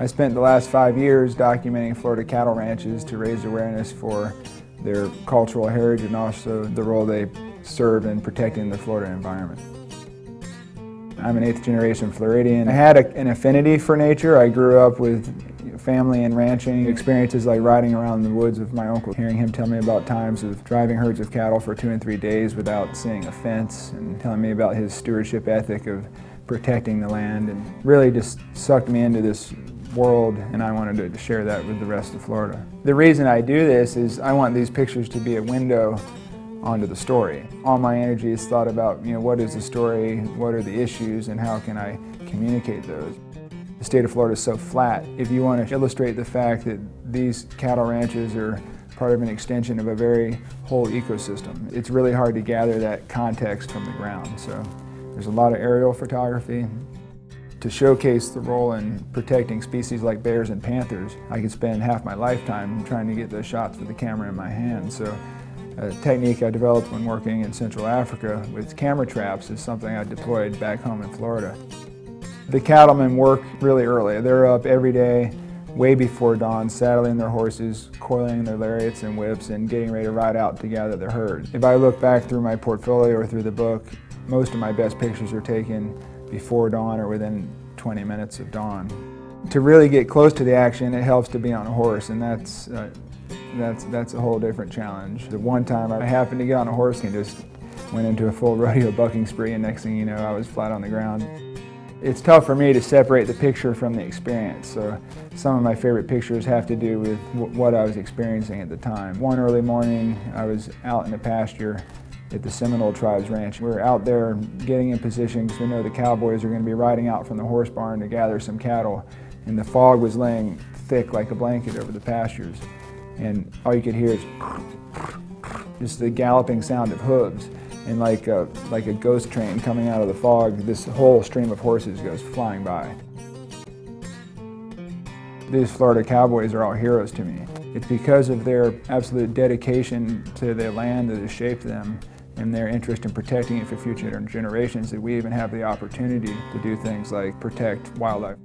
I spent the last 5 years documenting Florida cattle ranches to raise awareness for their cultural heritage and also the role they serve in protecting the Florida environment. I'm an 8th generation Floridian. I had an affinity for nature. I grew up with family and ranching experiences like riding around the woods with my uncle, hearing him tell me about times of driving herds of cattle for 2 and 3 days without seeing a fence, and telling me about his stewardship ethic of protecting the land, and really just sucked me into this world, and I wanted to share that with the rest of Florida. The reason I do this is I want these pictures to be a window onto the story. All my energy is thought about, what is the story, what are the issues, and how can I communicate those. The state of Florida is so flat. If you want to illustrate the fact that these cattle ranches are part of an extension of a very whole ecosystem, it's really hard to gather that context from the ground. So there's a lot of aerial photography. To showcase the role in protecting species like bears and panthers, I could spend half my lifetime trying to get those shots with the camera in my hand. So a technique I developed when working in Central Africa with camera traps is something I deployed back home in Florida. The cattlemen work really early. They're up every day, way before dawn, saddling their horses, coiling their lariats and whips, and getting ready to ride out to gather the herd. If I look back through my portfolio or through the book, most of my best pictures are taken before dawn or within 20 minutes of dawn. To really get close to the action, it helps to be on a horse, and that's a whole different challenge. The one time I happened to get on a horse and just went into a full rodeo bucking spree, and next thing you know, I was flat on the ground. It's tough for me to separate the picture from the experience, so some of my favorite pictures have to do with what I was experiencing at the time. One early morning, I was out in the pasture at the Seminole Tribe's ranch. We were out there getting in position because we know the cowboys are going to be riding out from the horse barn to gather some cattle, and the fog was laying thick like a blanket over the pastures, and all you could hear is just the galloping sound of hooves, and like a ghost train coming out of the fog, this whole stream of horses goes flying by. These Florida cowboys are all heroes to me. It's because of their absolute dedication to the land that has shaped them and their interest in protecting it for future generations that we even have the opportunity to do things like protect wildlife.